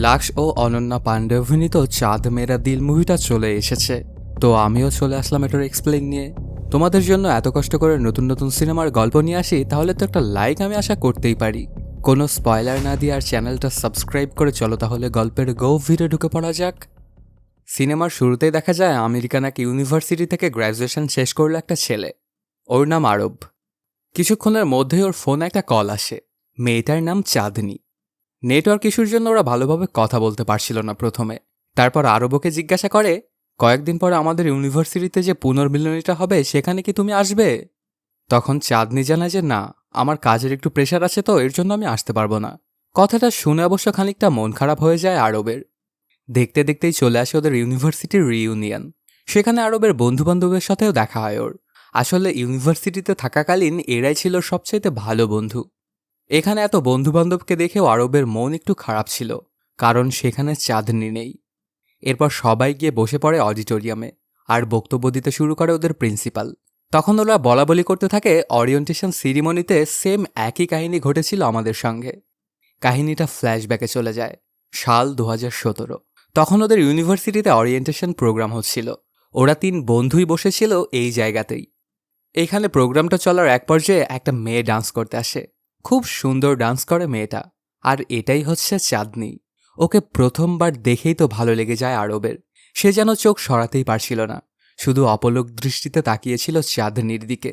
Lux ও অনন্যা পাণ্ডে অভিনীত চাঁদ মেরা দিল মুভিটা চলে এসেছে। তো আমিও চলে আসলাম এটার এক্সপ্লেইন নিয়ে। তোমাদের জন্য এত কষ্ট করে নতুন নতুন সিনেমার গল্প নিয়ে আসি, তাহলে তো একটা লাইক আমি আশা করতেই পারি। কোনো স্পয়লার না দিয়ে আর চ্যানেলটা সাবস্ক্রাইব করে চলো তাহলে গল্পের গভীরে ঢুকে পড়া যাক। সিনেমার শুরুতেই দেখা যায় আমেরিকান এক ইউনিভার্সিটি থেকে গ্র্যাজুয়েশন শেষ করলো একটা ছেলে। ওর নাম আরব। কিছুক্ষণের মধ্যেই ওর ফোনে একটা কল আসে। মেয়েটার নাম চাঁদনি। নেটওয়ার্ক ইস্যুর জন্য ওরা ভালোভাবে কথা বলতে পারছিল না প্রথমে। তারপর আরবকে জিজ্ঞাসা করে, কয়েকদিন পরে আমাদের ইউনিভার্সিটিতে যে পুনর্মিলনীটা হবে সেখানে কি তুমি আসবে? তখন চাঁদনি জানায় যে না, আমার কাজের একটু প্রেশার আছে, তো এর জন্য আমি আসতে পারবো না। কথাটা শুনে অবশ্য খানিকটা মন খারাপ হয়ে যায় আরবের। দেখতে দেখতেই চলে আসে ওদের ইউনিভার্সিটির রিইউনিয়ন। সেখানে আরবের বন্ধুবান্ধবের সাথেও দেখা হয় ওর। আসলে ইউনিভার্সিটিতে থাকাকালীন এরাই ছিল সবচাইতে ভালো বন্ধু। এখানে এত বন্ধুবান্ধবকে দেখেও আরবের মন একটু খারাপ ছিল, কারণ সেখানে চাঁদনি নেই। এরপর সবাই গিয়ে বসে পড়ে অডিটোরিয়ামে, আর বক্তব্য দিতে শুরু করে ওদের প্রিন্সিপাল। তখন ওরা বলাবলি করতে থাকে অরিয়েন্টেশন সিরিমনিতে সেম একই কাহিনী ঘটেছিল আমাদের সঙ্গে। কাহিনীটা ফ্ল্যাশব্যাকে চলে যায় সাল 2017। তখন ওদের ইউনিভার্সিটিতে অরিয়েন্টেশন প্রোগ্রাম হচ্ছিল। ওরা 3 বন্ধুই বসেছিল এই জায়গাতেই। এইখানে প্রোগ্রামটা চলার এক পর্যায়ে একটা মেয়ে ডান্স করতে আসে। খুব সুন্দর ডান্স করে মেয়েটা, আর এটাই হচ্ছে চাঁদনি। ওকে প্রথমবার দেখেই তো ভালো লেগে যায় আরবের। সে যেন চোখ সরাতেই পারছিল না, শুধু অপলক দৃষ্টিতে তাকিয়েছিল চাঁদনির দিকে।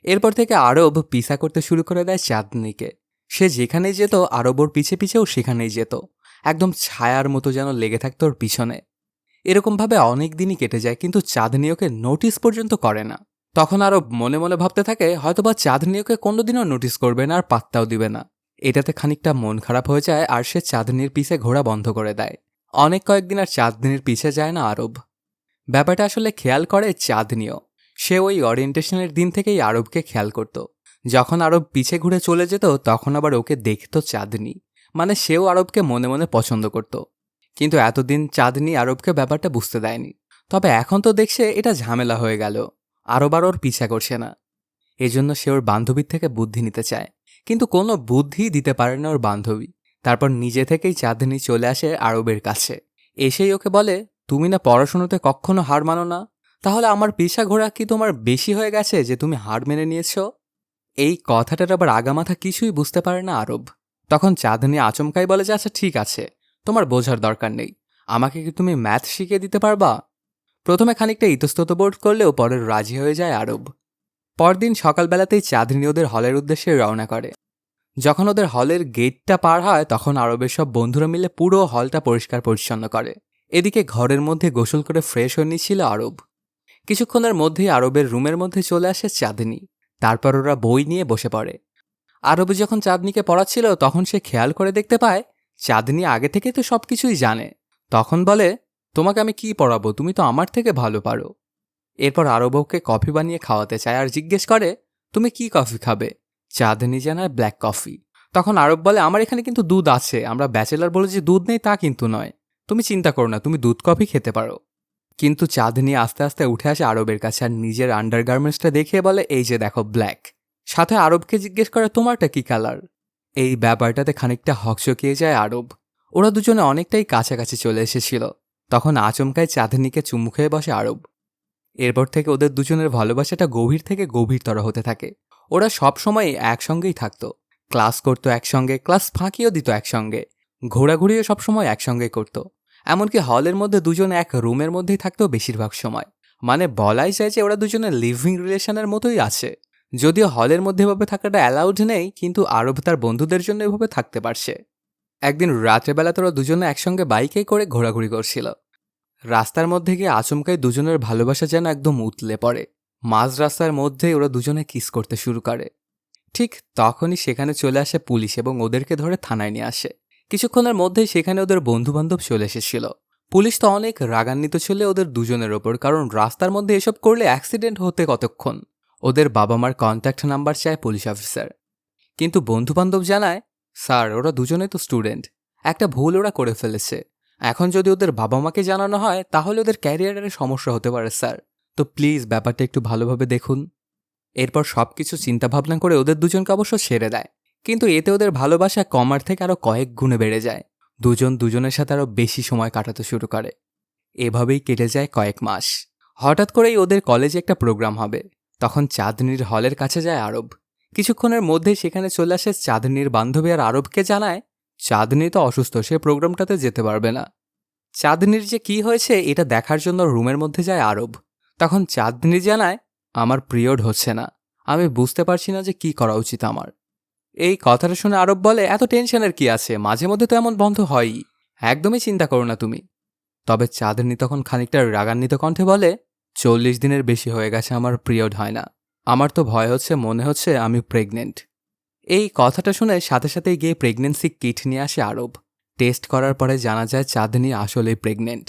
এরপর থেকে আরব পিছা করতে শুরু করে দেয় চাঁদনিকে। সে যেখানেই যেত আরব ওর পিছে পিছেও সেখানেই যেত, একদম ছায়ার মতো যেন লেগে থাকতো ওর পিছনে। এরকমভাবে অনেক দিনই কেটে যায়, কিন্তু চাঁদনি ওকে নোটিস পর্যন্ত করে না। তখন আরব মনে মনে ভাবতে থাকে হয়তোবা চাঁদনি ওকে কোনোদিনও নোটিস করবে না আর পাত্তাও দিবে না। এটাতে খানিকটা মন খারাপ হয়ে যায়, আর সে চাঁদনির পিছে ঘোরা বন্ধ করে দেয়। কয়েকদিন আর চাঁদনির পিছে যায় না আরব। ব্যাপারটা আসলে খেয়াল করে চাঁদনিও। সে ওই অরিয়েন্টেশনের দিন থেকেই আরবকে খেয়াল করত। যখন আরব পিছে ঘুরে চলে যেত তখন আবার ওকে দেখত চাঁদনি। মানে সেও আরবকে মনে মনে পছন্দ করত। কিন্তু এতদিন চাঁদনি আরবকে ব্যাপারটা বুঝতে দেয়নি। তবে এখন তো দেখছে এটা ঝামেলা হয়ে গেল। আরব আর ওর পিছা করছে না। এজন্য সে ওর বান্ধবীর থেকে বুদ্ধি নিতে চায়, কিন্তু কোনো বুদ্ধি দিতে পারে না ওর বান্ধবী। তারপর নিজে থেকেই চাঁদনি চলে আসে আরবের কাছে। এসেই ওকে বলে, তুমি না পড়াশোনাতে কখনো হার মানো না, তাহলে আমার পিছা ঘোরা কি তোমার বেশি হয়ে গেছে যে তুমি হার মেনে নিয়েছ? এই কথাটার আবার আগামাথা কিছুই বুঝতে পারে না আরব। তখন চাঁদনি আচমকাই বলে যে আচ্ছা ঠিক আছে, তোমার বোঝার দরকার নেই, আমাকে কি তুমি ম্যাথ শিখিয়ে দিতে পারবা? প্রথমে খানিকটা ইতস্তত বোধ করলেও পরে রাজি হয়ে যায় আরব। পরদিন সকালবেলাতেই চাঁদনি ওদের হলের উদ্দেশ্যে রওনা করে। যখন ওদের হলের গেটটা পার হয় তখন আরবের সব বন্ধুরা মিলে পুরো হলটা পরিষ্কার পরিচ্ছন্ন করে। এদিকে ঘরের মধ্যে গোসল করে ফ্রেশ হয়ে নিচ্ছিল আরব। কিছুক্ষণের মধ্যেই আরবের রুমের মধ্যে চলে আসে চাঁদনি। তারপর ওরা বই নিয়ে বসে পড়ে। আরব যখন চাঁদনিকে পড়াচ্ছিল তখন সে খেয়াল করে দেখতে পায় চাঁদনি আগে থেকে তো সবকিছুই জানে। তখন বলে, তোমাকে আমি কি পড়াবো, তুমি তো আমার থেকে ভালো পারো। এরপর আরব ওকে কফি বানিয়ে খাওয়াতে চায় আর জিজ্ঞেস করে, তুমি কি কফি খাবে? চাঁদনি জানায় ব্ল্যাক কফি। তখন আরব বলে, আমার এখানে কিন্তু দুধ আছে, আমরা ব্যাচেলার বলে যে দুধ নেই তা কিন্তু নয়, তুমি চিন্তা করো না, তুমি দুধ কফি খেতে পারো। কিন্তু চাঁদনি আস্তে আস্তে উঠে আসে আরবের কাছে আর নিজের আন্ডারগার্মেন্টসটা দেখিয়ে বলে, এই যে দেখো ব্ল্যাক। সাথে আরবকে জিজ্ঞেস করে, তোমারটা কি কালার? এই ব্যাপারটাতে খানিকটা হকচকিয়ে যায় আরব। ওরা দুজনে অনেকটাই কাছাকাছি চলে এসেছিল। তখন আচমকায় চাঁদনিকে চুমু খেয়ে বসে আরব। এরপর থেকে ওদের দুজনের ভালোবাসাটা গভীর থেকে গভীরতর হতে থাকে। ওরা সব সময় একসঙ্গেই থাকতো। ক্লাস করতো একসঙ্গে, ক্লাস ফাঁকিও দিত একসঙ্গে, ঘোরাঘুরিও সবসময় একসঙ্গে করত। এমনকি হলের মধ্যে দুজনে এক রুমের মধ্যেই থাকতো বেশিরভাগ সময়। মানে বলাই যায় যে ওরা দুজনে লিভিং রিলেশনের মতোই আছে। যদিও হলের মধ্যে এভাবে থাকাটা অ্যালাউড নেই, কিন্তু আরব তার বন্ধুদের জন্য এভাবে থাকতে পারছে। একদিন রাত্রেবেলা তোরা দুজনে একসঙ্গে বাইকে করে ঘোরাঘুরি করছিল। রাস্তার মধ্যে গিয়ে আচমকাই দুজনের ভালোবাসা যেন একদম উতলে পড়ে। মাঝ রাস্তার মধ্যেই ওরা দুজনে কিস করতে শুরু করে। ঠিক তখনই সেখানে চলে আসে পুলিশ এবং ওদেরকে ধরে থানায় নিয়ে আসে। কিছুক্ষণের মধ্যেই সেখানে ওদের বন্ধুবান্ধব চলে এসেছিল। পুলিশ তো অনেক রাগান্বিত ছিল ওদের দুজনের ওপর, কারণ রাস্তার মধ্যে এসব করলে অ্যাক্সিডেন্ট হতে কতক্ষণ। ওদের বাবা মার কন্ট্যাক্ট নাম্বার চায় পুলিশ অফিসার। কিন্তু বন্ধুবান্ধব জানায়, স্যার ওরা দুজনে তো স্টুডেন্ট, একটা ভুল ওরা করে ফেলেছে। এখন যদি ওদের বাবা মাকে জানানো হয় তাহলে ওদের ক্যারিয়ারের সমস্যা হতে পারে স্যার, তো প্লিজ ব্যাপারটা একটু ভালোভাবে দেখুন। এরপর সবকিছু চিন্তাভাবনা করে ওদের দুজনকে অবশ্য ছেড়ে দেয়। কিন্তু এতে ওদের ভালোবাসা কমার থেকে আরও কয়েক গুণে বেড়ে যায়। দুজন দুজনের সাথে আরও বেশি সময় কাটাতে শুরু করে। এভাবেই কেটে যায় কয়েক মাস। হঠাৎ করেই ওদের কলেজে একটা প্রোগ্রাম হবে। তখন চাঁদনির হলের কাছে যায় আরব। কিছুক্ষণের মধ্যেই সেখানে চলে আসে চাঁদনির বান্ধবী আর আরবকে জানায় চাঁদনি তো অসুস্থ, সে প্রোগ্রামটাতে যেতে পারবে না। চাঁদনির যে কি হয়েছে এটা দেখার জন্য রুমের মধ্যে যায় আরব। তখন চাঁদনি জানায় আমার পিরিয়ড হচ্ছে না, আমি বুঝতে পারছি না যে কি করা উচিত আমার। এই কথাটা শুনে আরব বলে এত টেনশনের কি আছে, মাঝে মধ্যে তো এমন বন্ধ হয়ই, একদমই চিন্তা করো না তুমি। তবে চাঁদনি তখন খানিকটা রাগান্বিত কণ্ঠে বলে 40 দিনের বেশি হয়ে গেছে আমার পিরিয়ড হয় না, আমার তো ভয় হচ্ছে, মনে হচ্ছে আমি প্রেগনেন্ট। এই কথাটা শুনে সাথে সাথেই গিয়ে প্রেগনেন্সি কিট নিয়ে আসে আরব। টেস্ট করার পরে জানা যায় চাঁদনি আসলেই প্রেগনেন্ট।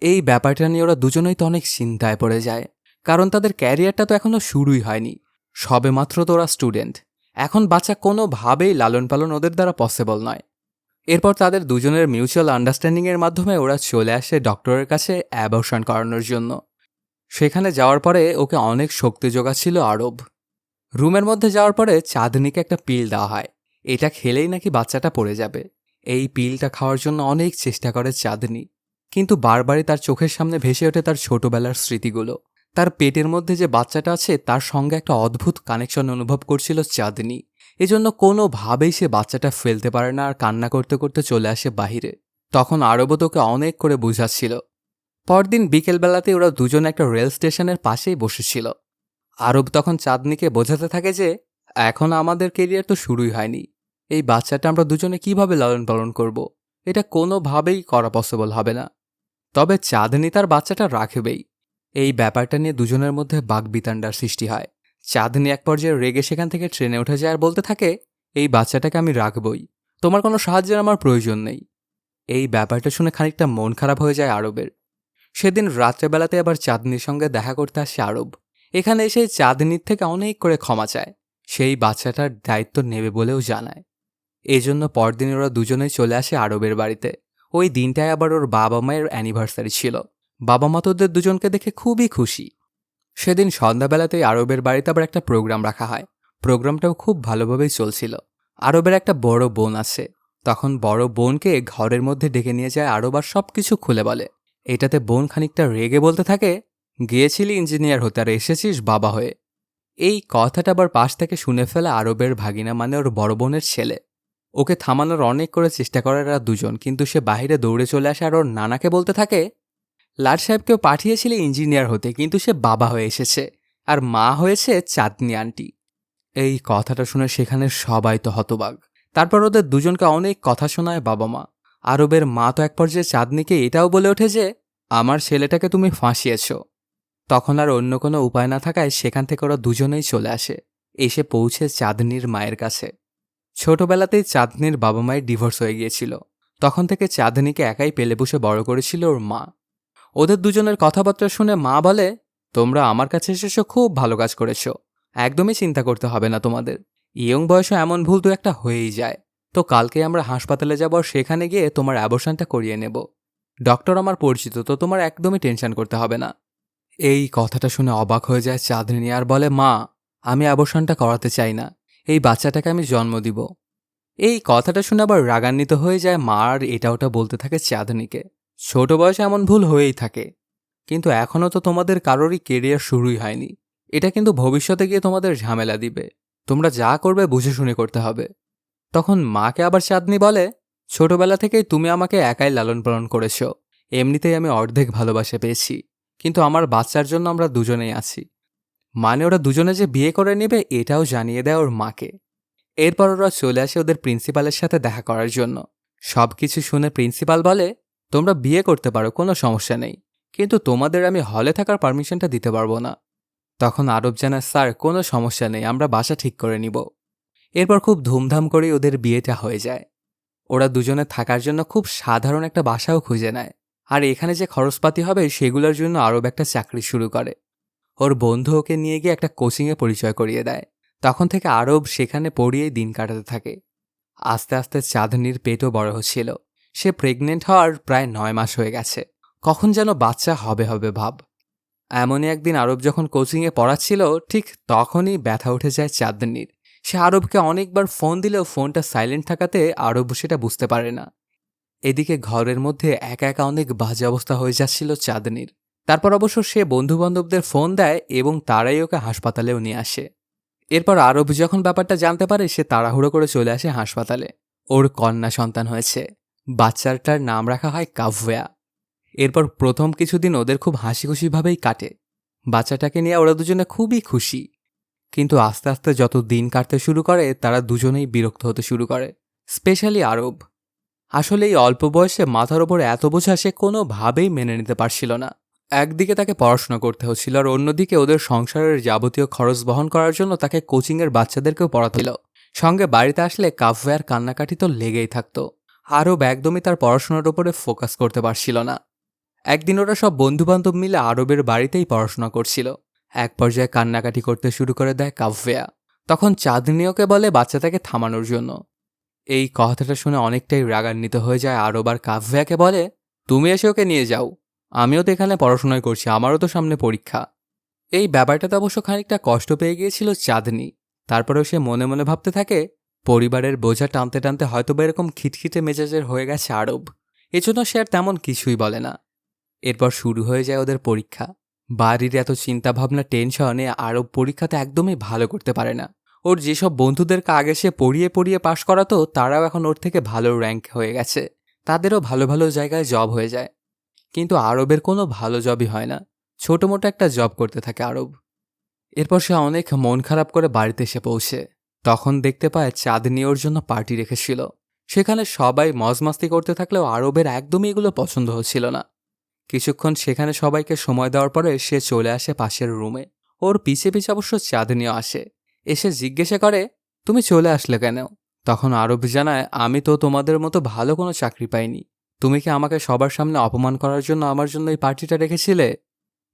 এই ব্যাপারটা নিয়ে ওরা দুজনেই তো অনেক চিন্তায় পড়ে যায়, কারণ তাদের ক্যারিয়ারটা তো এখনও শুরুই হয়নি, সবে মাত্র তো ওরা স্টুডেন্ট। এখন বাচ্চা কোনোভাবেই লালন পালন ওদের দ্বারা পসিবল নয়। এরপর তাদের দুজনের মিউচুয়াল আন্ডারস্ট্যান্ডিংয়ের মাধ্যমে ওরা চলে আসে ডক্টরের কাছে অ্যাবর্শন করানোর জন্য। সেখানে যাওয়ার পরে ওকে অনেক শক্তি যোগাচ্ছিল আরব। রুমের মধ্যে যাওয়ার পরে চাঁদনিকে একটা পিল দেওয়া হয়, এটা খেলেই নাকি বাচ্চাটা পড়ে যাবে। এই পিলটা খাওয়ার জন্য অনেক চেষ্টা করে চাঁদনি, কিন্তু বারবারই তার চোখের সামনে ভেসে ওঠে তার ছোটবেলার স্মৃতিগুলো। তার পেটের মধ্যে যে বাচ্চাটা আছে তার সঙ্গে একটা অদ্ভুত কানেকশন অনুভব করছিল চাঁদনি। এজন্য কোনোভাবেই সে বাচ্চাটা ফেলতে পারে না আর কান্না করতে করতে চলে আসে বাহিরে। তখন আরবও তোকে অনেক করে বুঝাচ্ছিল। পরদিন বিকেলবেলাতে ওরা দুজনে একটা রেল স্টেশনের পাশেই বসেছিল। আরব তখন চাঁদনিকে বোঝাতে থাকে যে এখন আমাদের কেরিয়ার তো শুরুই হয়নি, এই বাচ্চাটা আমরা দুজনে কিভাবে লালন পালন করব, এটা কোনোভাবেই করা পসিবল হবে না। তবে চাঁদনি তার বাচ্চাটা রাখবেই। এই ব্যাপারটা নিয়ে দুজনের মধ্যে বাকবিতণ্ডার সৃষ্টি হয়। চাঁদনি এক পর্যায়ে রেগে সেখান থেকে ট্রেনে উঠে যায় আর বলতে থাকে এই বাচ্চাটাকে আমি রাখবই, তোমার কোনো সাহায্যের আমার প্রয়োজন নেই। এই ব্যাপারটা শুনে খানিকটা মন খারাপ হয়ে যায় আরবের। সেদিন রাত্রেবেলাতে আবার চাঁদনির সঙ্গে দেখা করতে আসে আরব। এখানে এসে চাঁদনির থেকে অনেক করে ক্ষমা চায়, সেই বাচ্চাটার দায়িত্ব নেবে বলেও জানায়। এজন্য পরদিন ওরা দুজনেই চলে আসে আরবের বাড়িতে। ওই দিনটায় আবার ওর বাবা মায়ের অ্যানিভার্সারি ছিল। বাবা মা তোদের দুজনকে দেখে খুবই খুশি। সেদিন সন্ধ্যাবেলাতেই আরবের বাড়িতে আবার একটা প্রোগ্রাম রাখা হয়। প্রোগ্রামটাও খুব ভালোভাবেই চলছিল। আরবের একটা বড় বোন আছে। তখন বড় বোনকে ঘরের মধ্যে ডেকে নিয়ে যায় আরব আর সবকিছু খুলে বলে। এটাতে বোন খানিকটা রেগে বলতে থাকে গিয়েছিলি ইঞ্জিনিয়ার হতে আর এসেছিস বাবা হয়ে। এই কথাটা আবার পাশ থেকে শুনে ফেলে আরবের ভাগিনা মানে ওর বড় বোনের ছেলে। ওকে থামানোর অনেক করে চেষ্টা করে এরা দুজন, কিন্তু সে বাহিরে দৌড়ে চলে আসে আর ওর নানাকে বলতে থাকে লাট সাহেবকেও পাঠিয়েছিলে ইঞ্জিনিয়ার হতে, কিন্তু সে বাবা হয়ে এসেছে আর মা হয়েছে চাঁদনি আন্টি। এই কথাটা শুনে সেখানে সবাই তো হতবাক। তারপর ওদের দুজনকে অনেক কথা শোনায় বাবা মা। আরবের মা তো এক পর্যায়ে চাঁদনিকে এটাও বলে ওঠে যে আমার ছেলেটাকে তুমি ফাঁসিয়েছ। তখন আর অন্য কোনো উপায় না থাকায় সেখান থেকে ওরা দুজনেই চলে আসে। এসে পৌঁছে চাঁদনির মায়ের কাছে। ছোটবেলাতেই চাঁদনির বাবা মায়ের ডিভোর্স হয়ে গিয়েছিল। তখন থেকে চাঁদনিকে একাই পেলে পুষে বড় করেছিল ওর মা। ওদের দুজনের কথাবার্তা শুনে মা বলে তোমরা আমার কাছে এসেছো, খুব ভালো কাজ করেছো, একদমই চিন্তা করতে হবে না তোমাদের। ইয়ং বয়সে এমন ভুল তো একটা হয়েই যায়। তো কালকে আমরা হাসপাতালে যাব আর সেখানে গিয়ে তোমার অ্যাবর্শনটা করিয়ে নেব। ডক্টর আমার পরিচিত, তো তোমার একদমই টেনশন করতে হবে না। এই কথাটা শুনে অবাক হয়ে যায় চাঁদনি আর বলে মা আমি অ্যাবর্শনটা করাতে চাই না, এই বাচ্চাটাকে আমি জন্ম দিব। এই কথাটা শুনে আবার রাগান্বিত হয়ে যায় মা আর এটা ওটা বলতে থাকে চাঁদনিকে ছোট বয়সে এমন ভুল হয়েই থাকে, কিন্তু এখনও তো তোমাদের কারোরই কেরিয়ার শুরুই হয়নি, এটা কিন্তু ভবিষ্যতে গিয়ে তোমাদের ঝামেলা দিবে, তোমরা যা করবে বুঝে শুনে করতে হবে। তখন মাকে আবার চাঁদনি বলে ছোটবেলা থেকেই তুমি আমাকে একাই লালন পালন করেছ, এমনিতেই আমি অর্ধেক ভালোবাসা পেয়েছি, কিন্তু আমার বাচ্চার জন্য আমরা দুজনেই আছি। মানে ওরা দুজনে যে বিয়ে করে নেবে এটাও জানিয়ে দেয় ওর মাকে। এরপর ওরা চলে আসে ওদের প্রিন্সিপালের সাথে দেখা করার জন্য। সবকিছু শুনে প্রিন্সিপাল বলে তোমরা বিয়ে করতে পারো, কোনো সমস্যা নেই, কিন্তু তোমাদের আমি হলে থাকার পারমিশনটা দিতে পারবো না। তখন আরব জানায় স্যার কোনো সমস্যা নেই, আমরা বাসা ঠিক করে নিব। এরপর খুব ধুমধাম করেই ওদের বিয়েটা হয়ে যায়। ওরা দুজনে থাকার জন্য খুব সাধারণ একটা বাসাও খুঁজে নেয়। আর এখানে যে খরচপাতি হবে সেগুলোর জন্য আরব একটা চাকরি শুরু করে। ওর বন্ধু ওকে নিয়ে গিয়ে একটা কোচিংয়ে পরিচয় করিয়ে দেয়। তখন থেকে আরব সেখানে পড়িয়েই দিন কাটাতে থাকে। আস্তে আস্তে চাঁদনির পেটও বড় হচ্ছিল। সে প্রেগনেন্ট হওয়ার প্রায় 9 মাস হয়ে গেছে। কখন যেন বাচ্চা হবে হবে ভাব। এমনই একদিন আরব যখন কোচিংয়ে পড়াচ্ছিল ঠিক তখনই ব্যথা উঠে যায় চাঁদনির। সে আরবকে অনেকবার ফোন দিলেও ফোনটা সাইলেন্ট থাকাতে আরব সেটা বুঝতে পারে না। এদিকে ঘরের মধ্যে একা একা অনেক বাজে অবস্থা হয়ে যাচ্ছিল চাঁদনির। তারপর অবশ্য সে বন্ধুবান্ধবদের ফোন দেয় এবং তারাই ওকে হাসপাতালেও নিয়ে আসে। এরপর আরব যখন ব্যাপারটা জানতে পারে সে তাড়াহুড়ো করে চলে আসে হাসপাতালে। ওর কন্যা সন্তান হয়েছে। বাচ্চাটার নাম রাখা হয় কাভ্যা। এরপর প্রথম কিছুদিন ওদের খুব হাসি খুশিভাবেই কাটে। বাচ্চাটাকে নিয়ে ওরা দুজনে খুবই খুশি। কিন্তু আস্তে আস্তে যত দিন কাটতে শুরু করে তারা দুজনেই বিরক্ত হতে শুরু করে, স্পেশালি আরব। আসলে এই অল্প বয়সে মাথার ওপর এত বোঝা সে কোনোভাবেই মেনে নিতে পারছিল না। একদিকে তাকে পড়াশোনা করতে হচ্ছিল আর অন্যদিকে ওদের সংসারের যাবতীয় খরচ বহন করার জন্য তাকে কোচিংয়ের বাচ্চাদেরকেও পড়াতে হলো। সঙ্গে বাড়িতে আসলে কাভ্যার কান্নাকাটি তো লেগেই থাকতো। আরব একদমই তার পড়াশোনার উপরে ফোকাস করতে পারছিল না। একদিন ওরা সব বন্ধুবান্ধব মিলে আরবের বাড়িতেই পড়াশোনা করছিল। এক পর্যায়ে কান্নাকাটি করতে শুরু করে দেয় কাভ্যা। তখন চাঁদনি ওকে বলে বাচ্চাটাকে থামানোর জন্য। এই কথাটা শুনে অনেকটাই রাগান্বিত হয়ে যায় আরব আর কাভ্যাকে বলে, তুমি এসে ওকে নিয়ে যাও, আমিও তো এখানে পড়াশোনাই করছি, আমারও তো সামনে পরীক্ষা। এই ব্যাপারটাতে অবশ্য খানিকটা কষ্ট পেয়ে গিয়েছিল চাঁদনি। তারপরেও সে মনে মনে ভাবতে থাকে পরিবারের বোঝা টানতে টানতে হয়তো বা এরকম খিটখিটে মেজাজের হয়ে গেছে আরব। এজন্য সে আর তেমন কিছুই বলে না। এরপর শুরু হয়ে যায় ওদের পরীক্ষা। বাড়ির এত চিন্তাভাবনা টেনশনে আরব পরীক্ষাতে একদমই ভালো করতে পারে না। ওর যেসব বন্ধুদেরকে আগে সে পড়িয়ে পড়িয়ে পাশ করাতো তারাও এখন ওর থেকে ভালো র্যাঙ্ক হয়ে গেছে, তাদেরও ভালো ভালো জায়গায় জব হয়ে যায়। কিন্তু আরবের কোনো ভালো জবই হয় না। ছোট মোটো একটা জব করতে থাকে আরব। এরপর সে অনেক মন খারাপ করে বাড়িতে এসে পৌঁছে। তখন দেখতে পায় চাঁদনি ওর জন্য পার্টি রেখেছিল। সেখানে সবাই মজমাস্তি করতে থাকলেও আরবের একদমই এগুলো পছন্দ হচ্ছিল না। কিছুক্ষণ সেখানে সবাইকে সময় দেওয়ার পরে সে চলে আসে পাশের রুমে। ওর পিছে পিছে অবশ্য চাঁদনিও আসে। এসে জিজ্ঞাসা করে, তুমি চলে আসলে কেন? তখন আরব জানায়, আমি তো তোমাদের মতো ভালো কোনো চাকরি পাইনি। তুমি কি আমাকে সবার সামনে অপমান করার জন্য আমার জন্য এই পার্টিটা রেখেছিলে?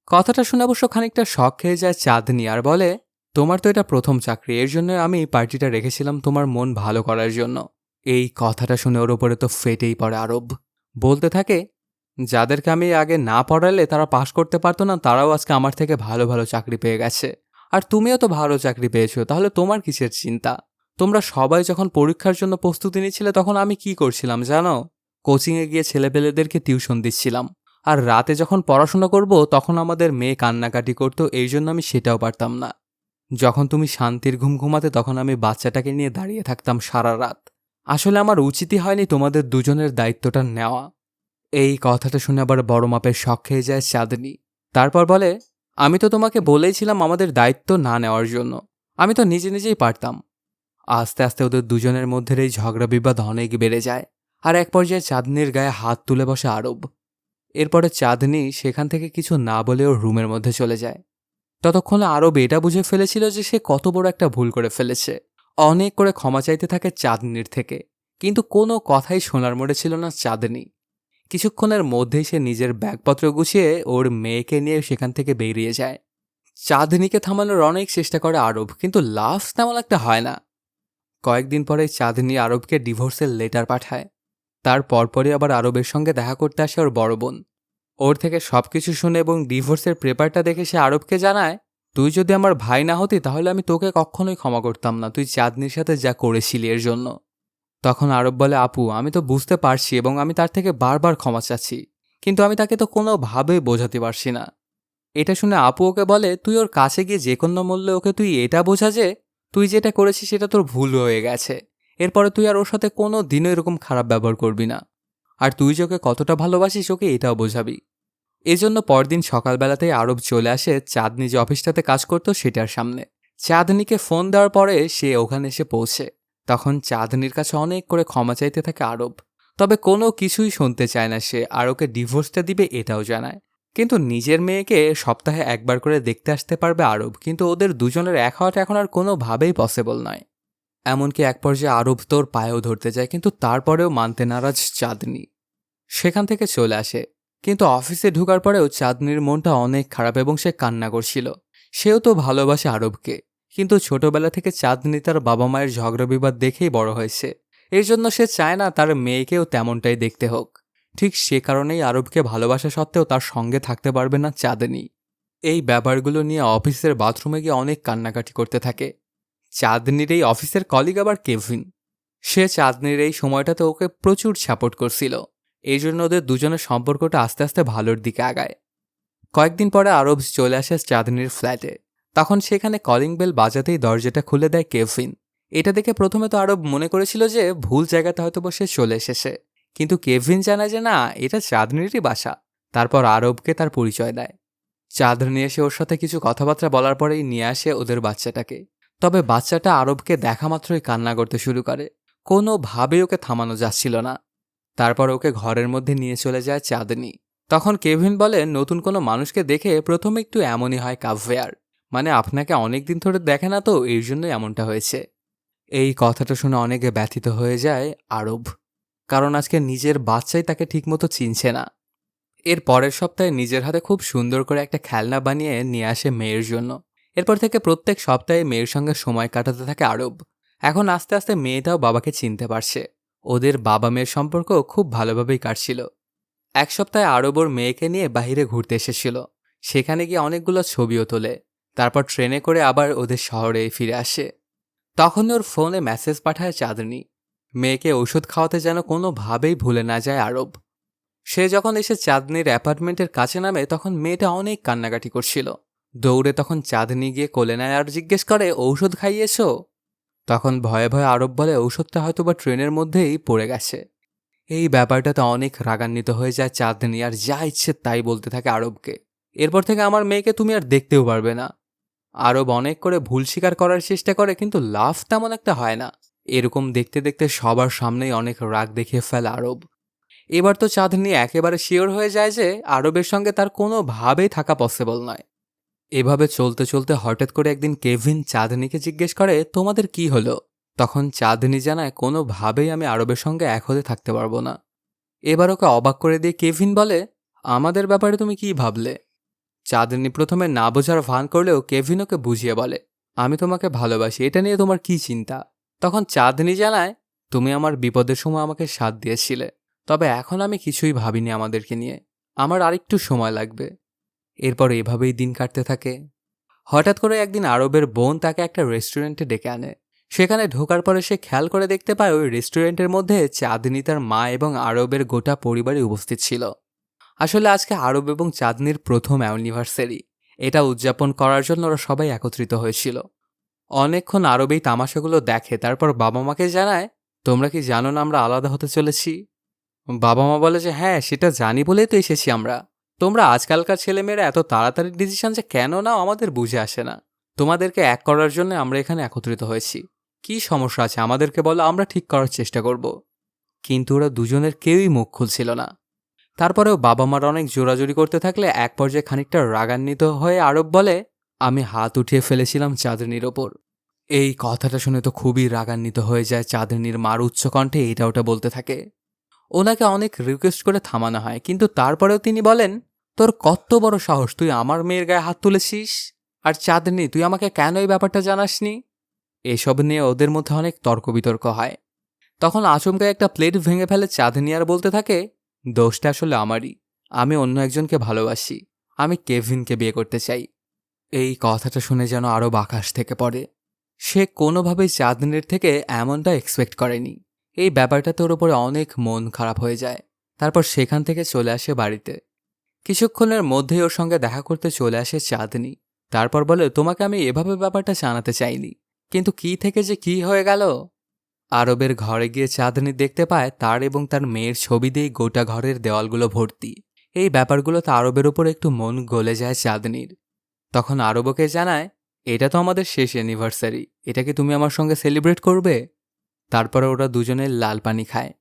কথাটা শুনে অবশ্য খানিকটা শখ খেয়ে যায় চাঁদনি আর বলে, তোমার তো এটা প্রথম চাকরি, এর জন্য আমি এই পার্টিটা রেখেছিলাম তোমার মন ভালো করার জন্য। এই কথাটা শুনে ওর ওপরে তো ফেটেই পড়ে আরব। বলতে থাকে, যাদেরকে আমি আগে না পড়ালে তারা পাশ করতে পারতো না, তারাও আজকে আমার থেকে ভালো ভালো চাকরি পেয়ে গেছে। আর তুমিও তো ভালো চাকরি পেয়েছো, তাহলে তোমার কিসের চিন্তা? তোমরা সবাই যখন পরীক্ষার জন্য প্রস্তুতি নিচ্ছিলে তখন আমি কি করছিলাম জানো? কোচিংয়ে গিয়ে ছেলেপেলেদেরকে টিউশন দিচ্ছিলাম। আর রাতে যখন পড়াশোনা করব তখন আমাদের মেয়ে কান্নাকাটি করতো, এই জন্য আমি সেটাও পারতাম না। যখন তুমি শান্তির ঘুম ঘুমাতে তখন আমি বাচ্চাটাকে নিয়ে দাঁড়িয়ে থাকতাম সারা রাত। আসলে আমার উচিতই হয়নি তোমাদের দুজনের দায়িত্বটা নেওয়া। এই কথাটা শুনে আবার বড় মাপের শখ খেয়ে যায় চাঁদনি। তারপর বলে, আমি তো তোমাকে বলেইছিলাম আমাদের দায়িত্ব না নেওয়ার জন্য, আমি তো নিজে নিজেই পারতাম। আস্তে আস্তে ওদের দুজনের মধ্যে এই ঝগড়া বিবাদ অনেক বেড়ে যায়। আর এক পর্যায়ে চাঁদনির গায়ে হাত তুলে বসে আরব। এরপরে চাঁদনি সেখান থেকে কিছু না বলে ওর রুমের মধ্যে চলে যায়। ততক্ষণে আরব এটা বুঝে ফেলেছিল যে সে কত বড় একটা ভুল করে ফেলেছে। অনেক করে ক্ষমা চাইতে থাকে চাঁদনির থেকে, কিন্তু কোনো কথাই শোনার মোড়ে ছিল না চাঁদনি। কিছুক্ষণের মধ্যেই সে নিজের ব্যাগপত্র গুছিয়ে ওর মেয়েকে নিয়ে সেখান থেকে বেরিয়ে যায়। চাঁদনিকে থামানোর অনেক চেষ্টা করে আরব, কিন্তু লাভ তেমন একটা হয় না। কয়েকদিন পরে চাঁদনি আরবকে ডিভোর্সের লেটার পাঠায়। তার পরপরই আবার আরবের সঙ্গে দেখা করতে আসে ওর বড় বোন। ওর থেকে সবকিছু শুনে এবং ডিভোর্সের পেপারটা দেখে সে আরবকে জানায়, তুই যদি আমার ভাই না হতি তাহলে আমি তোকে কখনোই ক্ষমা করতাম না, তুই চাঁদনির সাথে যা করেছিলি এর জন্য। তখন আরব বলে, আপু আমি তো বুঝতে পারছি এবং আমি তার থেকে বারবার ক্ষমা চাচ্ছি, কিন্তু আমি তাকে তো কোনোভাবেই বোঝাতে পারছি না। এটা শুনে আপু ওকে বলে, তুই ওর কাছে গিয়ে যে কোনো মূল্যে ওকে তুই এটা বোঝা যে তুই যেটা করেছিস সেটা তোর ভুল হয়ে গেছে। এরপরে তুই আর ওর সাথে কোনো দিনও এরকম খারাপ ব্যবহার করবি না। আর তুই যে ওকে কতটা ভালোবাসিস ওকে এটাও বোঝাবি। এজন্য পরদিন সকালবেলাতেই আরব চলে আসে চাঁদনি যে অফিসটাতে কাজ করতো সেটার সামনে। চাঁদনিকে ফোন দেওয়ার পরে সে ওখানে এসে পৌঁছে। তখন চাঁদনির কাছে অনেক করে ক্ষমা চাইতে থাকে আরব। তবে কোনো কিছুই শুনতে চায় না সে, আর ওকে ডিভোর্সটা দিবে এটাও জানায়। কিন্তু নিজের মেয়েকে সপ্তাহে একবার করে দেখতে আসতে পারবে আরব, কিন্তু ওদের দুজনের এক হওয়াটা এখন আর কোনোভাবেই পসিবল নয়। এমনকি এক পর্যায়ে আরব তোর পায়েও ধরতে যায়, কিন্তু তারপরেও মানতে নারাজ চাঁদনি। সেখান থেকে চলে আসে। কিন্তু অফিসে ঢোকার পরেও চাঁদনির মনটা অনেক খারাপ এবং সে কান্না করছিল। সেও তো ভালোবাসে আরবকে, কিন্তু ছোটবেলা থেকে চাঁদনি তার বাবা মায়ের ঝগড়া বিবাদ দেখেই বড় হয়েছে। এর জন্য সে চায় না তার মেয়েকেও তেমনটাই দেখতে হোক। ঠিক সে কারণেই আরবকে ভালোবাসা সত্ত্বেও তার সঙ্গে থাকতে পারবে না চাঁদনি। এই ব্যাপারগুলো নিয়ে অফিসের বাথরুমে গিয়ে অনেক কান্নাকাটি করতে থাকে। চাঁদনির এই অফিসের কলিগ আবার কেভিন। সে চাঁদনির এই সময়টাতে ওকে প্রচুর সাপোর্ট করছিল। এই জন্য ওদের দুজনের সম্পর্কটা আস্তে আস্তে ভালোর দিকে আগায়। কয়েকদিন পরে আরব চলে আসে চাঁদনির ফ্ল্যাটে। তখন সেখানে কলিং বেল বাজাতেই দরজাটা খুলে দেয় কেভিন। এটা দেখে প্রথমে তো আরব মনে করেছিল যে ভুল জায়গাতে হয়তো সে চলে এসেছে, কিন্তু কেভিন জানায় যে না, এটা চাঁদনিরই বাসা। তারপর আরবকে তার পরিচয় দেয়। চাঁদনি এসে ওর সাথে কিছু কথাবার্তা বলার পরেই নিয়ে আসে ওদের বাচ্চাটাকে। তবে বাচ্চাটা আরবকে দেখা মাত্রই কান্না করতে শুরু করে। কোনোভাবেই ওকে থামানো যাচ্ছিল না। তারপর ওকে ঘরের মধ্যে নিয়ে চলে যায় চাঁদনি। তখন কেভিন বলে, নতুন কোনো মানুষকে দেখে প্রথমে একটু এমনই হয় কাভ্যেয়ার, মানে আপনাকে অনেকদিন ধরে দেখে না তো, এই জন্যই এমনটা হয়েছে। এই কথাটা শুনে অনেকে ব্যথিত হয়ে যায় আরব, কারণ আজকে নিজের বাচ্চাই তাকে ঠিকমতো চিনছে না। এর পরের সপ্তাহে নিজের হাতে খুব সুন্দর করে একটা খেলনা বানিয়ে নিয়ে আসে মেয়ের জন্য। এরপর থেকে প্রত্যেক সপ্তাহে মেয়ের সঙ্গে সময় কাটাতে থাকে আরব। এখন আস্তে আস্তে মেয়েটাও বাবাকে চিনতে পারছে। ওদের বাবা মেয়ের সম্পর্ক খুব ভালোভাবেই কাটছিল। এক সপ্তাহে আরব ওর মেয়েকে নিয়ে বাইরে ঘুরতে এসেছিল। সেখানে গিয়ে অনেকগুলো ছবিও তোলে। তারপর ট্রেনে করে আবার ওদের শহরে ফিরে আসে। তখন ওর ফোনে মেসেজ পাঠায় চাঁদনি। মেয়েকে ওষুধ খাওয়াতে যেন কোনোভাবেই ভুলে না যায় আরব। সে যখন এসে চাঁদনির অ্যাপার্টমেন্টের কাছে নামে তখন মেয়েটা অনেক কান্নাকাটি করছিল। দৌড়ে তখন চাঁদনি গিয়ে কোলে নেয় আর জিজ্ঞেস করে, ঔষধ খাইয়েছো? তখন ভয়ে ভয়ে আরব বলে, ঔষধটা হয়তোবা ট্রেনের মধ্যেই পড়ে গেছে। এই ব্যাপারটাতে অনেক রাগান্বিত হয়ে যায় চাঁদনি আর যা ইচ্ছে তাই বলতে থাকে আরবকে। এরপর থেকে আমার মেয়েকে তুমি আর দেখতেও পারবে না। আরব অনেক করে ভুল স্বীকার করার চেষ্টা করে, কিন্তু লাভ তেমন একটা হয় না। এরকম দেখতে দেখতে সবার সামনেই অনেক রাগ দেখিয়ে ফেলে আরব। এবার তো চাঁদনি একেবারে শিওর হয়ে যায় যে আরবের সঙ্গে তার কোনোভাবেই থাকা পসিবল নয়। এভাবে চলতে চলতে হঠাৎ করে একদিন কেভিন চাঁদনিকে জিজ্ঞেস করে, তোমাদের কি হলো? তখন চাঁদনি জানায়, কোনোভাবেই আমি আরবের সঙ্গে এক হতে থাকতে পারবো না। এবার ওকে অবাক করে দিয়ে কেভিন বলে, আমাদের ব্যাপারে তুমি কি ভাবলে? চাঁদনি প্রথমে না বোঝার ভান করলেও কেভিন ওকে বুঝিয়ে বলে, আমি তোমাকে ভালোবাসি, এটা নিয়ে তোমার কি চিন্তা? তখন চাঁদনি জানায়, তুমি আমার বিপদের সময় আমাকে সাথ দিয়েছিলে, তবে এখন আমি কিছুই ভাবিনি আমাদেরকে নিয়ে। আমার আরেকটু সময় লাগবে। এরপর এভাবেই দিন কাটতে থাকে। হঠাৎ করে একদিন আরবের বোন তাকে একটা রেস্টুরেন্টে ডেকে আনে। সেখানে ঢোকার পরে সে খেয়াল করে দেখতে পায় ওই রেস্টুরেন্টের মধ্যে চাঁদনি, তার মা এবং আরবের গোটা পরিবারই উপস্থিত ছিল। আসলে আজকে আরব এবং চাঁদনির প্রথম অ্যানিভার্সারি। এটা উদযাপন করার জন্য ওরা সবাই একত্রিত হয়েছিল। অনেকক্ষণ আরব এই তামাশাগুলো দেখে, তারপর বাবা মাকে জানায়, তোমরা কি জানো না আমরা আলাদা হতে চলেছি? বাবা মা বলে যে হ্যাঁ, সেটা জানি বলেই তো এসেছি আমরা। তোমরা আজকালকার ছেলেমেয়েরা এত তাড়াতাড়ি ডিসিশন যে কেন নাও আমাদের বুঝে আসে না। তোমাদেরকে এক করার জন্য আমরা এখানে একত্রিত হয়েছি। কি সমস্যা আছে আমাদেরকে বলো, আমরা ঠিক করার চেষ্টা করব। কিন্তু ওরা দুজনের কেউই মুখ খুলছিল না। তারপরেও বাবা মার অনেক জোরাজুরি করতে থাকলে এক পর্যায়ে খানিকটা রাগান্বিত হয়ে আরব বলে, আমি হাত উঠিয়ে ফেলেছিলাম চাঁদনির ওপর। এই কথাটা শুনে তো খুবই রাগান্বিত হয়ে যায় চাঁদনির মার, উচ্চকণ্ঠে এটা ওটা বলতে থাকে। ওনাকে অনেক রিকোয়েস্ট করে থামানো হয়, কিন্তু তারপরেও তিনি বলেন, তোর কত বড় সাহস, তুই আমার মেয়ের গায়ে হাত তুলেছিস? আর চাঁদনি, তুই আমাকে কেন এই ব্যাপারটা জানাসনি? এসব নিয়ে ওদের মধ্যে অনেক তর্ক বিতর্ক হয়। তখন আচমকা একটা প্লেট ভেঙে ফেলে চাঁদনি আর বলতে থাকে, দোষটা আসলে আমারই। আমি অন্য একজনকে ভালোবাসি। আমি কেভিনকে বিয়ে করতে চাই। এই কথাটা শুনে যেন আরও আকাশ থেকে পড়ে। সে কোনোভাবেই চাঁদনির থেকে এমনটা এক্সপেক্ট করেনি। এই ব্যাপারটাতে ওর ওপরে অনেক মন খারাপ হয়ে যায়। তারপর সেখান থেকে চলে আসে বাড়িতে। কিছুক্ষণের মধ্যেই ওর সঙ্গে দেখা করতে চলে আসে চাঁদনি। তারপর বলে, তোমাকে আমি এভাবে ব্যাপারটা জানাতে চাইনি, কিন্তু কি থেকে যে কি হয়ে গেল। আরবের ঘরে গিয়ে চাঁদনি দেখতে পায় তার এবং তার মেয়ের ছবি দিয়েই গোটা ঘরের দেওয়ালগুলো ভর্তি। এই ব্যাপারগুলোতে আরবের উপর একটু মন গলে যায় চাঁদনির। তখন আরবকে জানায়, এটা তো আমাদের শেষ অ্যানিভার্সারি, এটা কি তুমি আমার সঙ্গে সেলিব্রেট করবে? তারপরে ওরা দুজনে লাল পানি খায়।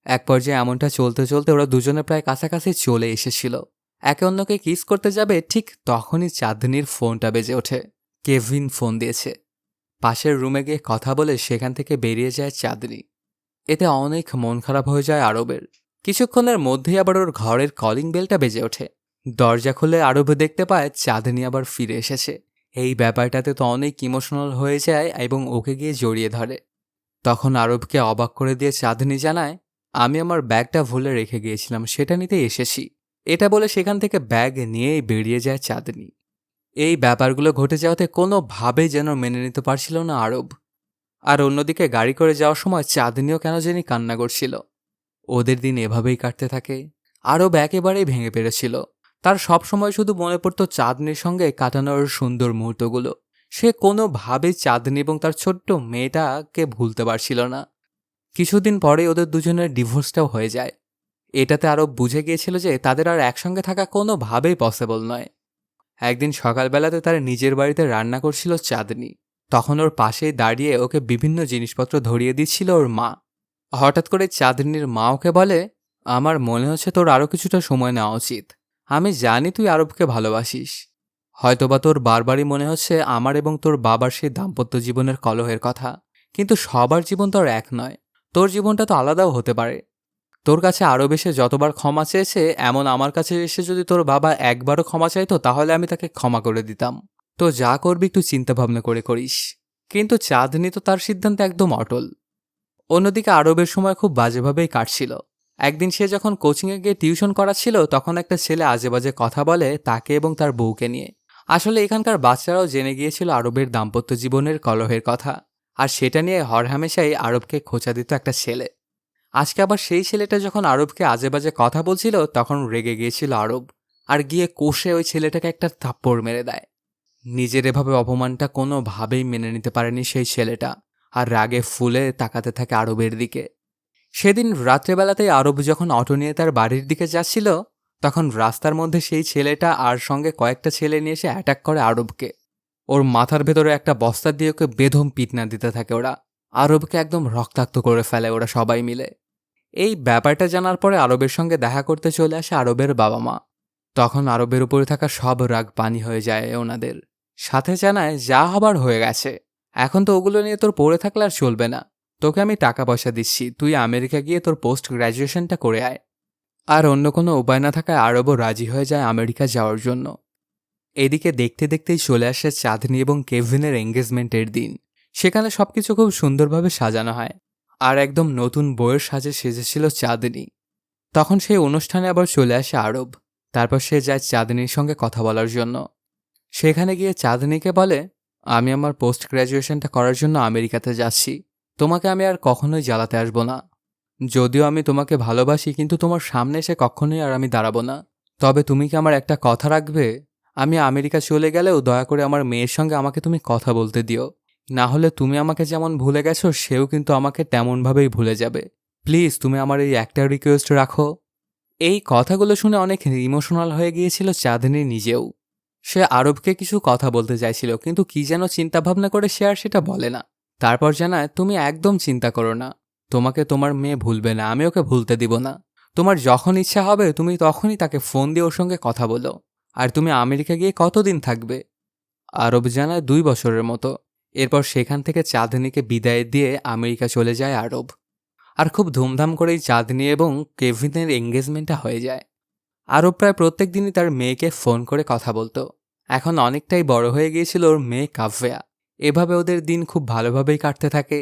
এক পর্যায়ে এমনটা চলতে চলতে ওরা দুজনে প্রায় কাছাকাছি চলে এসেছিল। একে অন্যকে কিস করতে যাবে, ঠিক তখনই চাঁদনির ফোনটা বেজে ওঠে। কেভিন ফোন দিয়েছে। পাশের রুমে গিয়ে কথা বলে সেখান থেকে বেরিয়ে যায় চাঁদনি। এতে অনেক মন খারাপ হয়ে যায় আরবের। কিছুক্ষণের মধ্যেই আবার ওর ঘরের কলিং বেলটা বেজে ওঠে। দরজা খুলে আরব দেখতে পায় চাঁদনি আবার ফিরে এসেছে। এই ব্যাপারটাতে তো অনেক ইমোশনাল হয়ে যায় এবং ওকে গিয়ে জড়িয়ে ধরে। তখন আরবকে অবাক করে দিয়ে চাঁদনি জানায়, আমি আমার ব্যাগটা ভুলে রেখে গিয়েছিলাম, সেটা নিতে এসেছি। এটা বলে সেখান থেকে ব্যাগ নিয়েই বেরিয়ে যায় চাঁদনি। এই ব্যাপারগুলো ঘটে যাওয়াতে কোনোভাবেই যেন মেনে নিতে পারছিল না আরব। আর অন্যদিকে গাড়ি করে যাওয়ার সময় চাঁদনিও কেন জানি কান্না করছিল। ওদের দিন এভাবেই কাটতে থাকে। আরব একেবারেই ভেঙে পড়েছিল। তার সবসময় শুধু মনে পড়তো চাঁদনির সঙ্গে কাটানোর সুন্দর মুহূর্তগুলো। সে কোনোভাবেই চাঁদনি এবং তার ছোট্ট মেয়েটাকে ভুলতে পারছিল না। কিছুদিন পরে ওদের দুজনের ডিভোর্সটাও হয়ে যায়। এটাতে আরব বুঝে গিয়েছিল যে তাদের আর একসঙ্গে থাকা কোনোভাবেই পসিবল নয়। একদিন সকালবেলাতে তার নিজের বাড়িতে রান্না করছিল চাঁদনি। তখন ওর পাশেই দাঁড়িয়ে ওকে বিভিন্ন জিনিসপত্র ধরিয়ে দিচ্ছিল ওর মা। হঠাৎ করে চাঁদনির মা ওকে বলে, আমার মনে হচ্ছে তোর আরও কিছুটা সময় নেওয়া উচিত। আমি জানি তুই আরবকে ভালোবাসিস। হয়তোবা তোর বারবারই মনে হচ্ছে আমার এবং তোর বাবার সেই দাম্পত্য জীবনের কলহের কথা। কিন্তু সবার জীবন তো আর এক নয়। তোর জীবনটা তো আলাদাও হতে পারে। তোর কাছে আরব এসে যতবার ক্ষমা চেয়েছে, এমন আমার কাছে এসে যদি তোর বাবা একবারও ক্ষমা চাইতো তাহলে আমি তাকে ক্ষমা করে দিতাম। তো যা করবি একটু চিন্তাভাবনা করে করিস। কিন্তু চাঁদনি তো তার সিদ্ধান্তে একদম অটল। অন্যদিকে আরবের সময় খুব বাজেভাবেই কাটছিল। একদিন সে যখন কোচিংয়ে গিয়ে টিউশন করাচ্ছিল তখন একটা ছেলে আজেবাজে কথা বলে তাকে এবং তার বউকে নিয়ে। আসলে এখানকার বাচ্চারাও জেনে গিয়েছিল আরবের দাম্পত্য জীবনের কলহের কথা। আর সেটা নিয়ে হরহামেশাই আরবকে খোঁচা দিত একটা ছেলে। আজকে আবার সেই ছেলেটা যখন আরবকে আজেবাজে কথা বলছিল তখন রেগে গিয়েছিল আরব। আর গিয়ে কষে ওই ছেলেটাকে একটা থাপ্পড় মেরে দেয়। নিজের এভাবে অপমানটা কোনোভাবেই মেনে নিতে পারেনি সেই ছেলেটা। আর রাগে ফুলে তাকাতে থাকে আরবের দিকে। সেদিন রাত্রেবেলাতেই আরব যখন অটো নিয়ে তার বাড়ির দিকে যাচ্ছিল তখন রাস্তার মধ্যে সেই ছেলেটা আর সঙ্গে কয়েকটা ছেলে নিয়ে এসে অ্যাটাক করে আরবকে। ওর মাথার ভেতরে একটা বস্তা দিয়ে ওকে বেধম পিটনা দিতে থাকে ওরা। আরবকে একদম রক্তাক্ত করে ফেলে ওরা সবাই মিলে। এই ব্যাপারটা জানার পরে আরবের সঙ্গে দেখা করতে চলে আসে আরবের বাবা মা। তখন আরবের উপরে থাকা সব রাগ পানি হয়ে যায় ওনাদের। সাথে জানায় যা হবার হয়ে গেছে, এখন তো ওগুলো নিয়ে তোর পড়ে থাকলে আর চলবে না। তোকে আমি টাকা পয়সা দিচ্ছি, তুই আমেরিকা গিয়ে তোর পোস্ট গ্র্যাজুয়েশনটা করে আয়। আর অন্য কোনো উপায় না থাকায় আরবও রাজি হয়ে যায় আমেরিকা যাওয়ার জন্য। এদিকে দেখতে দেখতেই চলে আসে চাঁদনি এবং কেভিনের এঙ্গেজমেন্টের দিন। সেখানে সবকিছু খুব সুন্দরভাবে সাজানো হয়। আর একদম নতুন বউয়ের সাজে সেজেছিল চাঁদনি। তখন সেই অনুষ্ঠানে আবার চলে আসে আরব। তারপর সে যায় চাঁদনির সঙ্গে কথা বলার জন্য। সেখানে গিয়ে চাঁদনিকে বলে, আমি আমার পোস্ট গ্র্যাজুয়েশনটা করার জন্য আমেরিকাতে যাচ্ছি। তোমাকে আমি আর কখনোই জ্বালাতে আসবো না। যদিও আমি তোমাকে ভালোবাসি কিন্তু তোমার সামনে এসে কখনোই আর আমি দাঁড়াবো না। তবে তুমি কি আমার একটা কথা রাখবে? আমি আমেরিকা চলে গেলেও দয়া করে আমার মেয়ের সঙ্গে আমাকে তুমি কথা বলতে দিও। না হলে তুমি আমাকে যেমন ভুলে গেছো সেও কিন্তু আমাকে তেমনভাবেই ভুলে যাবে। প্লিজ তুমি আমার এই একটা রিকোয়েস্ট রাখো। এই কথাগুলো শুনে অনেক ইমোশনাল হয়ে গিয়েছিল চাঁদনি নিজেও। সে আরবকে কিছু কথা বলতে চাইছিল কিন্তু কি যেন চিন্তাভাবনা করে সে আর সেটা বলে না। তারপর জানায়, তুমি একদম চিন্তা করো না। তোমাকে তোমার মেয়ে ভুলবে না, আমি ওকে ভুলতে দিব না। তোমার যখন ইচ্ছা হবে তুমি তখনই তাকে ফোন দিয়ে ওর সঙ্গে কথা বলো। আর তুমি আমেরিকা গিয়ে কতদিন থাকবে? আরব জানায় 2 বছরের মতো। এরপর সেখান থেকে চাঁদনিকে বিদায় দিয়ে আমেরিকা চলে যায় আরব। আর খুব ধুমধাম করেই চাঁদনি এবং কেভিনের এঙ্গেজমেন্টটা হয়ে যায়। আরব প্রায় প্রত্যেক দিনই তার মেয়েকে ফোন করে কথা বলতো। এখন অনেকটাই বড় হয়ে গিয়েছিল ওর মেয়ে কাভ্যা। এভাবে ওদের দিন খুব ভালোভাবেই কাটতে থাকে।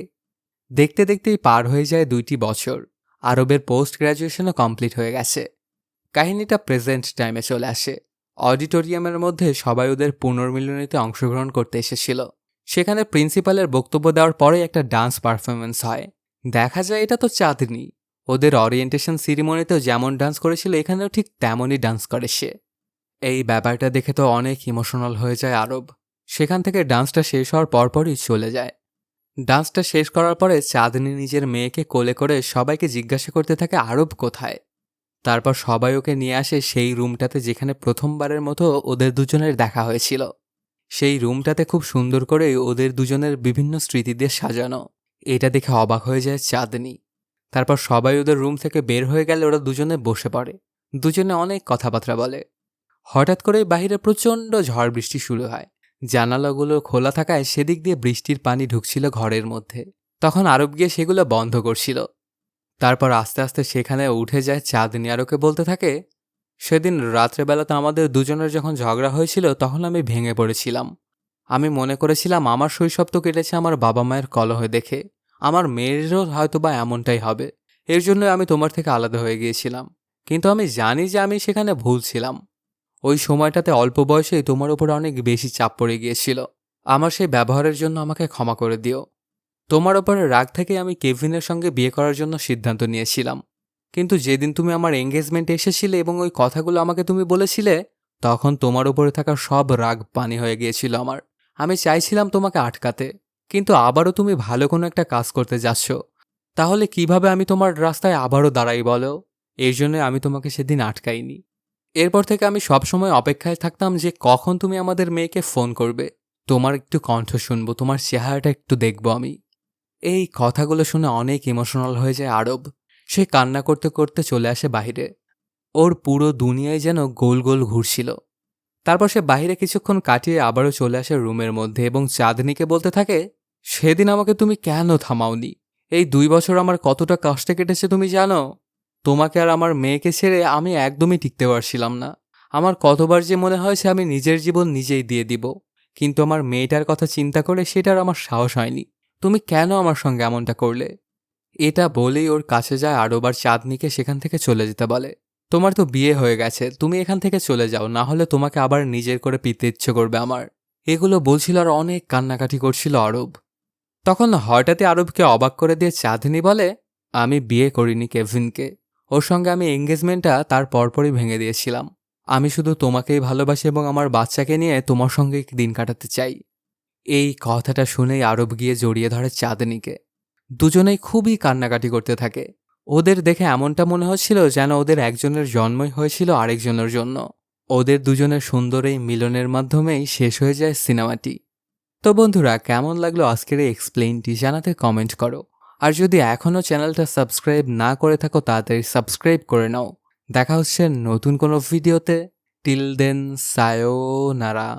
দেখতে দেখতেই পার হয়ে যায় 2টি বছর। আরবের পোস্ট গ্র্যাজুয়েশনও কমপ্লিট হয়ে গেছে। কাহিনীটা প্রেজেন্ট টাইমে চলে আসে। অডিটোরিয়ামের মধ্যে সবাই ওদের পুনর্মিলনীতে অংশগ্রহণ করতে এসেছিল। সেখানে প্রিন্সিপালের বক্তব্য দেওয়ার পরে একটা ডান্স পারফরমেন্স হয়। দেখা যায় এটা তো চাঁদনি। ওদের অরিয়েন্টেশন সিরিমনিতেও যেমন ডান্স করেছিল এখানেও ঠিক তেমনই ডান্স করে সে। এই ব্যাপারটা দেখে তো অনেক ইমোশনাল হয়ে যায় আরব। সেখান থেকে ডান্সটা শেষ হওয়ার পরপরই চলে যায়। ডান্সটা শেষ করার পরে চাঁদনি নিজের মেয়েকে কোলে করে সবাইকে জিজ্ঞাসা করতে থাকে আরব কোথায়। তারপর সবাই ওকে নিয়ে আসে সেই রুমটাতে যেখানে প্রথমবারের মতো ওদের দুজনের দেখা হয়েছিল। সেই রুমটাতে খুব সুন্দর করে ওদের দুজনের বিভিন্ন স্মৃতি দিয়ে সাজানো। এটা দেখে অবাক হয়ে যায় চাঁদনি। তারপর সবাই ওদের রুম থেকে বের হয়ে গেলে ওরা দুজনে বসে পড়ে। দুজনে অনেক কথাবার্তা বলে। হঠাৎ করেই বাহিরে প্রচণ্ড ঝড় বৃষ্টি শুরু হয়। জানালাগুলো খোলা থাকায় সেদিক দিয়ে বৃষ্টির পানি ঢুকছিল ঘরের মধ্যে। তখন আরব গিয়ে সেগুলো বন্ধ করছিল। তারপর আস্তে আস্তে সেখানে উঠে যায় চাঁদনি আর ওকে বলতে থাকে, সেদিন রাত্রেবেলাতে আমাদের দুজনের যখন ঝগড়া হয়েছিল তখন আমি ভেঙে পড়েছিলাম। আমি মনে করেছিলাম আমার শৈশব তো কেটেছে আমার বাবা মায়ের কলহে দেখে। আমার মেয়েরও হয়তোবা এমনটাই হবে। এর জন্য আমি তোমার থেকে আলাদা হয়ে গিয়েছিলাম। কিন্তু আমি জানি যে আমি সেখানে ভুল ছিলাম। ওই সময়টাতে অল্প বয়সেই তোমার উপর অনেক বেশি চাপ পড়ে গিয়েছিল। আমার সেই ব্যবহারের জন্য আমাকে ক্ষমা করে দিও। তোমার ওপরে রাগ থেকে আমি কেভিনের সঙ্গে বিয়ে করার জন্য সিদ্ধান্ত নিয়েছিলাম। কিন্তু যেদিন তুমি আমার এঙ্গেজমেন্টে এসেছিলে এবং ওই কথাগুলো আমাকে তুমি বলেছিলে, তখন তোমার উপরে থাকা সব রাগ পানি হয়ে গিয়েছিল আমার। আমি চাইছিলাম তোমাকে আটকাতে, কিন্তু আবারও তুমি ভালো কোনো একটা কাজ করতে যাচ্ছ। তাহলে কিভাবে আমি তোমার রাস্তায় আবারও দাঁড়াই বলো? এর জন্য আমি তোমাকে সেদিন আটকাইনি। এরপর থেকে আমি সবসময় অপেক্ষায় থাকতাম যে কখন তুমি আমাদের মেয়েকে ফোন করবে, তোমার একটু কণ্ঠ শুনবো, তোমার চেহারাটা একটু দেখবো আমি। এই কথাগুলো শুনে অনেক ইমোশনাল হয়ে যায় আরব। সে কান্না করতে করতে চলে আসে বাইরে। ওর পুরো দুনিয়ায় যেন গোল গোল ঘুরছিল। তারপর সে বাইরে কিছুক্ষণ কাটিয়ে আবারও চলে আসে রুমের মধ্যে এবং চাঁদনিকে বলতে থাকে, সেদিন আমাকে তুমি কেন থামাওনি? এই 2 বছর আমার কতটা কষ্টে কেটেছে তুমি জানো? তোমাকে আর আমার মেয়েকে ছেড়ে আমি একদমই টিকতে পারছিলাম না। আমার কতবার যে মনে হয়েছে আমি নিজের জীবন নিজেই দিয়ে দিব, কিন্তু আমার মেয়েটার কথা চিন্তা করে সেটার আমার সাহস হয়নি। তুমি কেন আমার সঙ্গে এমনটা করলে? এটা বলেই ওর কাছে যায় আরবার চাঁদনিকে সেখান থেকে চলে যেতে বলে। তোমার তো বিয়ে হয়ে গেছে, তুমি এখান থেকে চলে যাও, না হলে তোমাকে আবার নিজের করে পিতে ইচ্ছে করবে আমার। এগুলো বলছিল আর অনেক কান্নাকাটি করছিল আরব। তখন হঠাৎই আরবকে অবাক করে দিয়ে চাঁদনি বলে, আমি বিয়ে করিনি কেভিনকে। ওর সঙ্গে আমি এঙ্গেজমেন্টটা তার পরপরই ভেঙে দিয়েছিলাম। আমি শুধু তোমাকেই ভালোবাসি এবং আমার বাচ্চাকে নিয়ে তোমার সঙ্গে দিন কাটাতে চাই। এই কথাটা শুনেই আরব গিয়ে জড়িয়ে ধরে চাঁদনিকে। দুজনেই খুবই কান্নাকাটি করতে থাকে। ওদের দেখে এমনটা মনে হচ্ছিল যেন ওদের একজনের জন্মই হয়েছিল আরেকজনের জন্য। ওদের দুজনের সুন্দর এই মিলনের মাধ্যমেই শেষ হয়ে যায় সিনেমাটি। তো বন্ধুরা, কেমন লাগলো আজকের এই এক্সপ্লেইনটি জানাতে কমেন্ট করো। আর যদি এখনও চ্যানেলটা সাবস্ক্রাইব না করে থাকো তাড়াতাড়ি সাবস্ক্রাইব করে নাও। দেখা হচ্ছে নতুন কোনো ভিডিওতে। Till then, সায়োনারা।